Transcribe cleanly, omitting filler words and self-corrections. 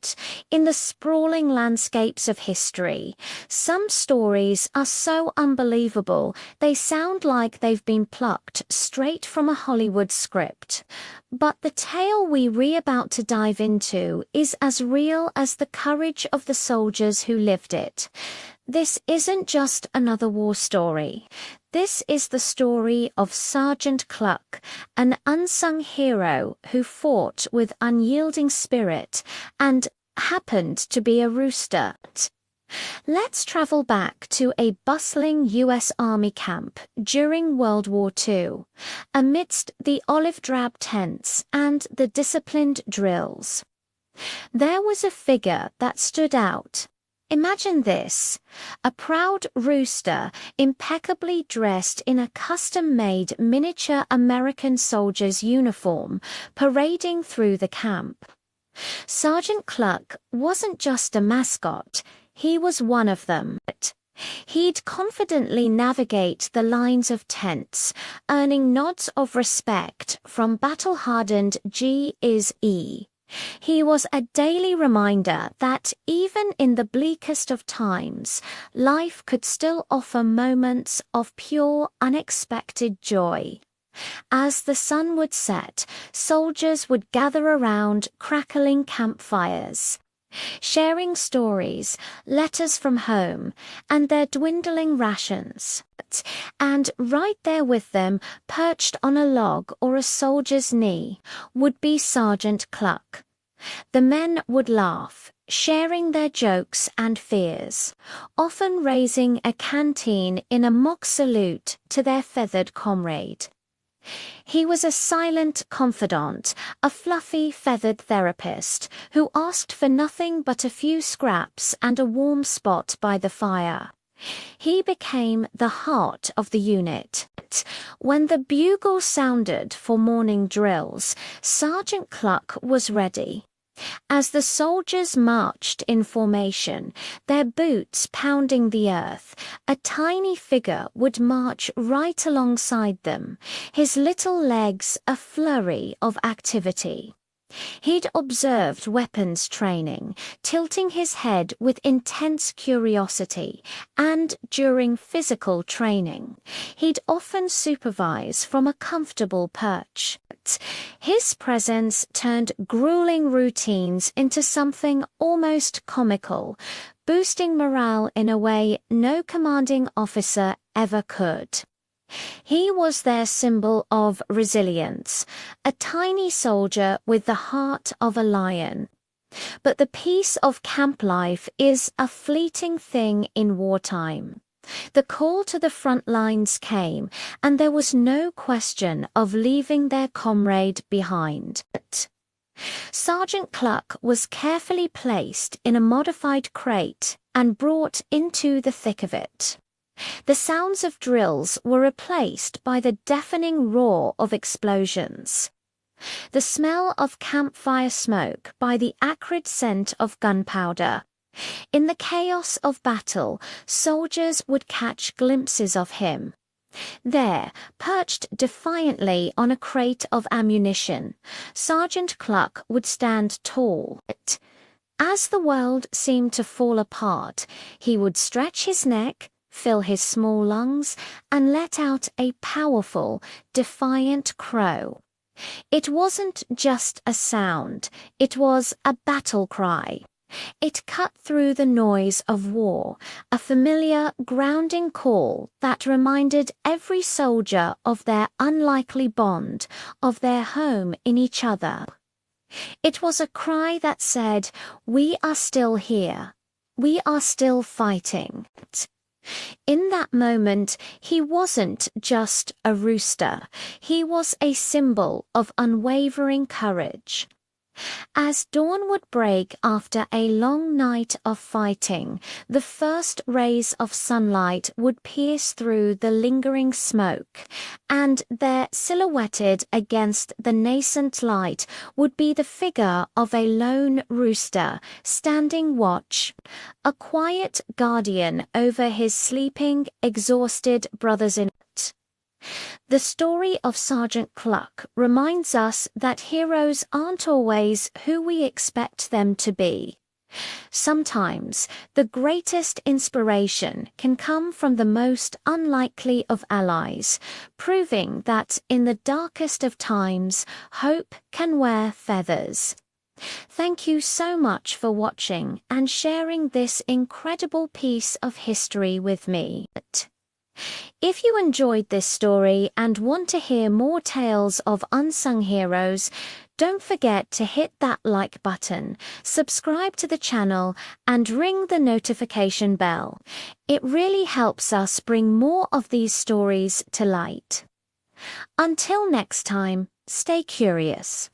out in the sprawling landscapes of history. Some stories are so unbelievable they sound like they've been plucked straight from a Hollywood script. But the tale we're about to dive into is as real as the courage of the soldiers who lived it. This isn't just another war story. This is the story of Sergeant Cluck, an unsung hero who fought with unyielding spirit and happened to be a rooster. Let's travel back to a bustling U.S. Army camp during World War II, amidst the olive-drab tents and the disciplined drills. There was a figure that stood out. Imagine this, a proud rooster impeccably dressed in a custom-made miniature American soldier's uniform parading through the camp. Sergeant Cluck wasn't just a mascot, he was one of them. He'd confidently navigate the lines of tents, earning nods of respect from battle-hardened GIs. He was a daily reminder that even in the bleakest of times, life could still offer moments of pure, unexpected joy. As the sun would set, soldiers would gather around crackling campfires, sharing stories, letters from home, and their dwindling rations. And right there with them, perched on a log or a soldier's knee, would be Sergeant Cluck. The men would laugh, sharing their jokes and fears, often raising a canteen in a mock salute to their feathered comrade. He was a silent confidant, a fluffy feathered therapist who asked for nothing but a few scraps and a warm spot by the fire. He became the heart of the unit. When the bugle sounded for morning drills, Sergeant Cluck was ready. As the soldiers marched in formation, their boots pounding the earth, a tiny figure would march right alongside them, his little legs a flurry of activity. He'd observed weapons training, tilting his head with intense curiosity, and during physical training, he'd often supervise from a comfortable perch. His presence turned grueling routines into something almost comical, boosting morale in a way no commanding officer ever could. He was their symbol of resilience, a tiny soldier with the heart of a lion. But the peace of camp life is a fleeting thing in wartime. The call to the front lines came, and there was no question of leaving their comrade behind. Sergeant Cluck was carefully placed in a modified crate and brought into the thick of it. The sounds of drills were replaced by the deafening roar of explosions. The smell of campfire smoke by the acrid scent of gunpowder. In the chaos of battle, soldiers would catch glimpses of him. There, perched defiantly on a crate of ammunition, Sergeant Cluck would stand tall. As the world seemed to fall apart, he would stretch his neck, fill his small lungs, and let out a powerful, defiant crow. It wasn't just a sound, it was a battle cry. It cut through the noise of war, a familiar, grounding call that reminded every soldier of their unlikely bond, of their home in each other. It was a cry that said, "We are still here. We are still fighting." In that moment, he wasn't just a rooster. He was a symbol of unwavering courage. As dawn would break after a long night of fighting, the first rays of sunlight would pierce through the lingering smoke, and there, silhouetted against the nascent light, would be the figure of a lone rooster standing watch, a quiet guardian over his sleeping, exhausted brothers-in-law. The story of Sergeant Cluck reminds us that heroes aren't always who we expect them to be. Sometimes, the greatest inspiration can come from the most unlikely of allies, proving that in the darkest of times, hope can wear feathers. Thank you so much for watching and sharing this incredible piece of history with me. If you enjoyed this story and want to hear more tales of unsung heroes, don't forget to hit that like button, subscribe to the channel, and ring the notification bell. It really helps us bring more of these stories to light. Until next time, stay curious.